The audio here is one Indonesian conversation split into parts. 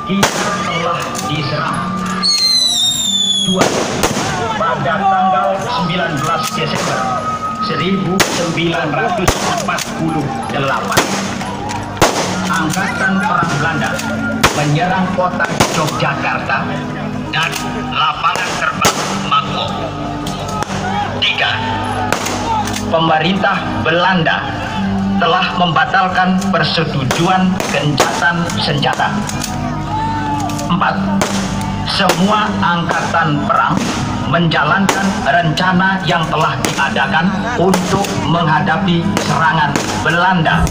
Kita telah diserang. 2. Pada tanggal 19 Desember 1948, Angkatan Perang Belanda menyerang kota Yogyakarta dan lapangan terbang Makobo. 3. Pemerintah Belanda telah membatalkan persetujuan gencatan senjata. 4. Semua angkatan perang menjalankan rencana yang telah diadakan untuk menghadapi serangan Belanda.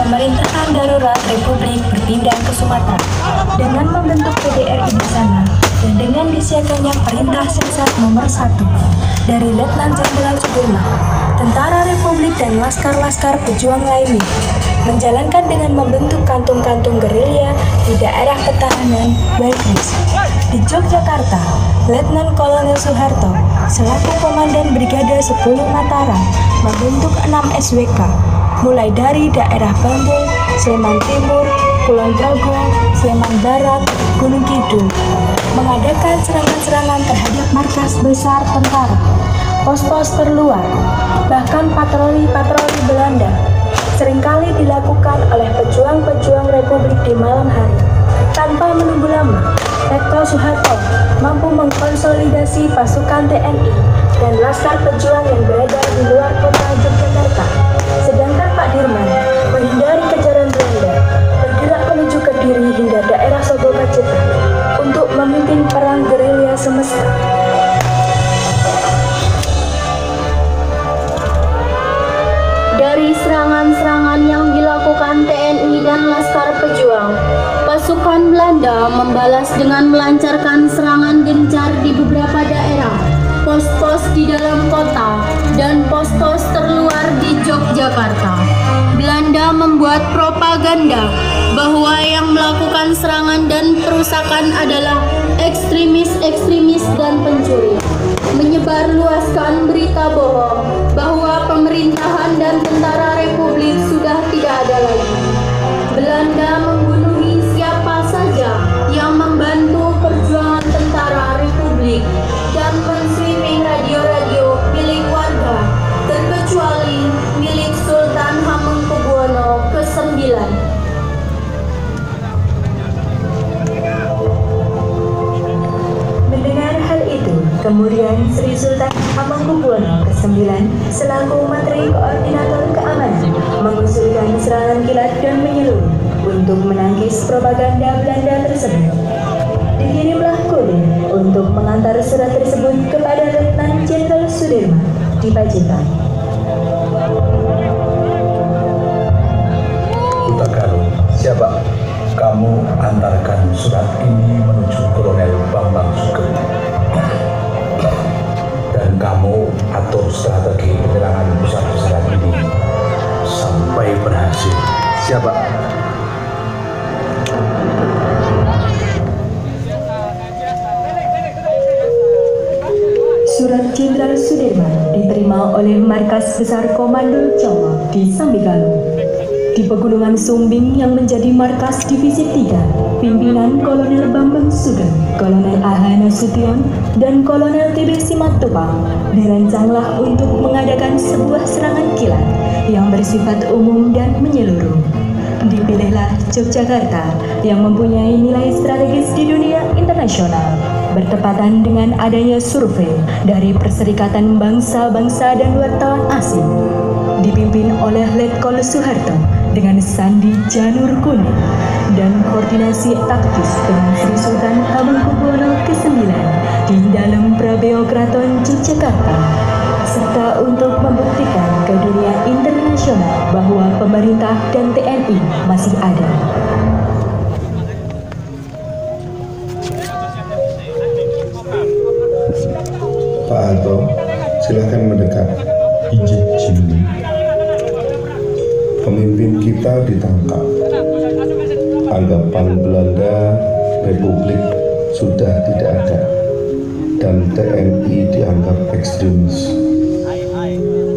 Pemerintahan darurat Republik berpindah ke Sumatera dengan membentuk PDRI di sana dan dengan disiapkannya Perintah Sensat nomor 1 dari Letnan Jenderal Sudirman. Tentara Republik dan laskar-laskar pejuang lainnya menjalankan dengan membentuk kantung-kantung gerilya di daerah pertahanan Belgris. Di Yogyakarta, Letnan Kolonel Soeharto selaku Komandan Brigade 10 Mataram membentuk 6 SWK mulai dari daerah Bantul, Sleman Timur, Kulon Progo, Sleman Barat, Gunung Kidul, mengadakan serangan-serangan terhadap markas besar tentara, pos-pos terluar, bahkan patroli-patroli Belanda seringkali dilakukan oleh pejuang-pejuang Republik di malam hari. Tanpa menunggu lama, Letnan Soeharto mampu mengkonsolidasi pasukan TNI dan laskar pejuang yang berada di luar kota Yogyakarta. Sedangkan Pak Dirman menghindari kejaran Belanda, bergerak menuju Kediri hingga daerah Sogo Pacitan untuk memimpin perang gerilya semesta. Dari serangan-serangan yang dilakukan TNI dan laskar pejuang, pasukan Belanda membalas dengan melancarkan serangan gencar di beberapa daerah, pos-pos di dalam kota, dan pos-pos terluar di Yogyakarta. Belanda membuat propaganda bahwa yang melakukan serangan dan perusakan adalah ekstremis-ekstremis dan pencuri. Menyebarluaskan berita bohong bahwa pemerintahan dan tentara Republik sudah tidak ada lagi. Belanda membunuhi siapa saja yang membantu perjuangan tentara Republik dan men-sweeping radio-radio milik warga, terkecuali milik Sultan Hamengkubuwono ke-9. Mendengar hal itu, kemudian Sri Sultan Hamengkubuwono ke-9 selaku Menteri Koordinator Keamanan mengusulkan serangan kilat dan menyeluruh untuk menangkis propaganda Belanda tersebut. Dikirimlah kode untuk mengantar surat tersebut kepada Letnan Jenderal Sudirman di Pacitan. Utagaru, siapa? Kamu antarkan surat ini menuju Kolonel Bambang Sugeng. Dan kamu atur strategi penyerangan besar-besaran ini sampai berhasil. Siapa? Surat Jenderal Sudirman diterima oleh Markas Besar Komando Jawa di Sambigalu. di Pegunungan Sumbing yang menjadi markas Divisi 3, pimpinan Kolonel Bambang Sugeng, Kolonel A.H. Nasution, dan Kolonel TB Simatupang dirancanglah untuk mengadakan sebuah serangan kilat yang bersifat umum dan menyeluruh. Dipilihlah Yogyakarta yang mempunyai nilai strategis di dunia internasional, bertepatan dengan adanya survei dari Perserikatan Bangsa-Bangsa dan wartawan asing, dipimpin oleh Letkol Soeharto dengan Sandi Janur Kuning, dan koordinasi taktis dengan Sri Sultan Hamengkubuwono ke-9 di dalam Prabeo Kraton Yogyakarta, serta untuk membuktikan ke dunia internasional bahwa pemerintah dan TNI masih ada. Pak Harto, silakan mendekat. Izin sini. Pemimpin kita ditangkap. Anggapan Belanda Republik sudah tidak ada, dan TNI dianggap ekstremis.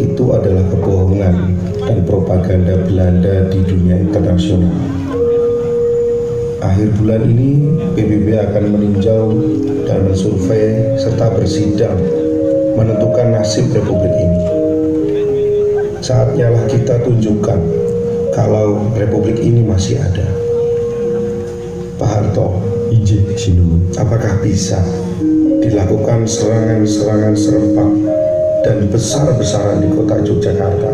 Itu adalah kebohongan dan propaganda Belanda di dunia internasional. Akhir bulan ini PBB akan meninjau dan mensurvei serta bersidang menentukan nasib Republik ini. Saatnya lah kita tunjukkan kalau Republik ini masih ada. Pak Harto, Izin sini. apakah bisa dilakukan serangan-serangan serempak dan besar-besaran di kota Yogyakarta?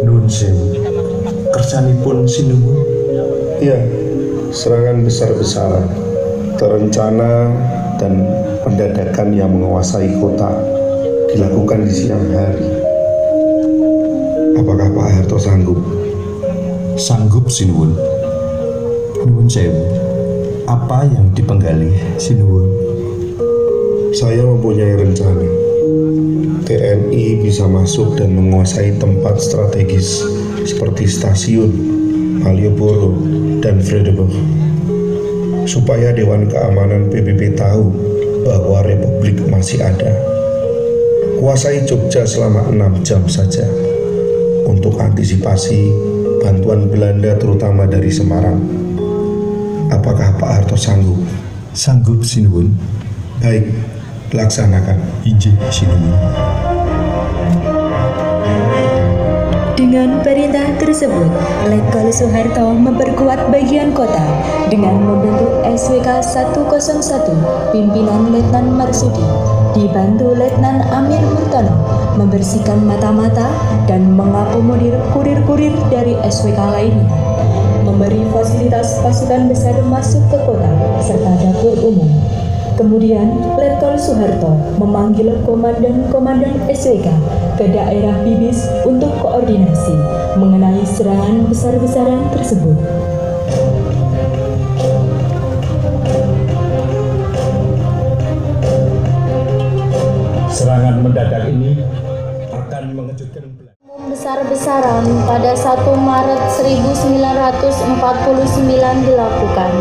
Nun sewu. Kersanipun sinuwun. Ya, serangan besar-besaran, terencana dan pendadakan yang menguasai kota dilakukan di siang hari. Apakah Pak Harto sanggup? Sanggup sinuwun. Nuwun sewu. Apa yang dipenggali sinuwun? Saya mempunyai rencana. TNI bisa masuk dan menguasai tempat strategis seperti stasiun, Malioboro, dan Vredenburg, supaya Dewan Keamanan PBB tahu bahwa Republik masih ada. Kuasai Jogja selama 6 jam saja untuk antisipasi bantuan Belanda terutama dari Semarang. Apakah Pak Harto sanggup? Sanggup sinuwun. Baik, laksanakan. Izin sinuwun. Dengan perintah tersebut, Letkol Soeharto memperkuat bagian kota dengan membentuk SWK 101 pimpinan Letnan Marsudi, dibantu Letnan Amir Murtono membersihkan mata-mata dan mengakomodir kurir-kurir dari SWK lainnya, memberi fasilitas pasukan besar masuk ke kota serta dapur umum. Kemudian, Letkol Soeharto memanggil komandan-komandan SWK ke daerah Bibis untuk koordinasi mengenai serangan besar-besaran tersebut. Serangan mendadak ini akan mengejutkan besar-besaran pada 1 Maret 1949 dilakukan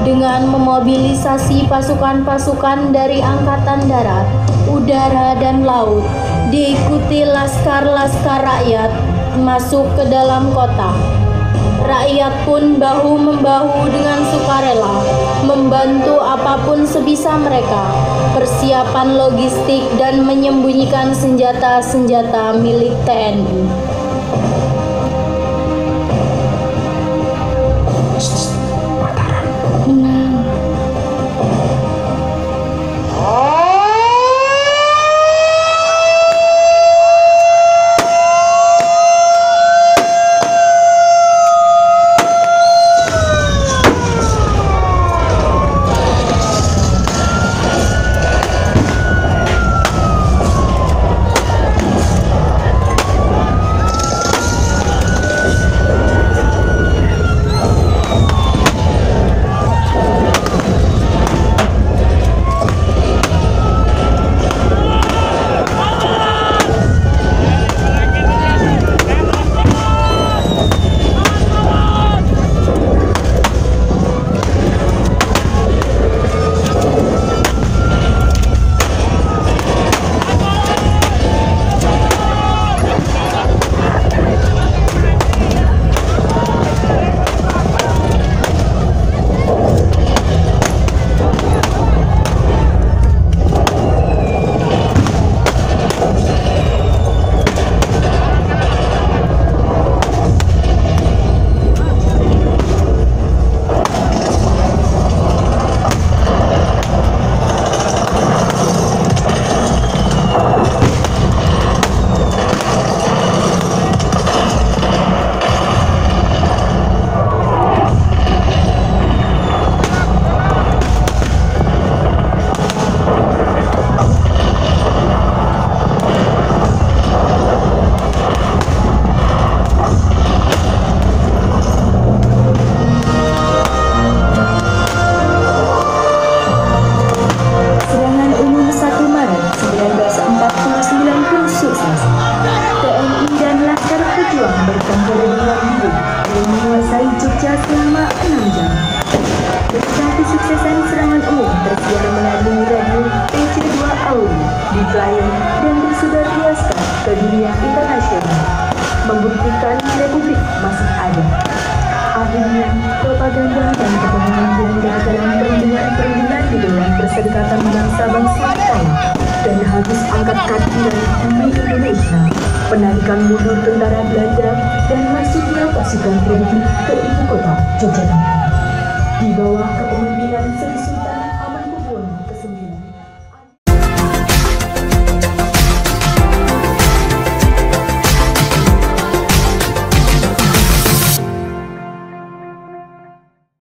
dengan memobilisasi pasukan-pasukan dari Angkatan Darat, Udara, dan Laut, diikuti laskar-laskar rakyat masuk ke dalam kota. Rakyat pun bahu-membahu dengan sukarela membantu apapun sebisa mereka persiapan logistik dan menyembunyikan senjata-senjata milik TNI. propaganda dan kebohongan Belanda dalam perundingan di Dewan Perserikatan Bangsa-Bangsa Utama dan habis angkat kaki dari bumi Indonesia, penarikan mundur tentara Belanda dan masuknya pasukan Republik ke ibu kota Yogyakarta di bawah kepemimpinan Sri Sultan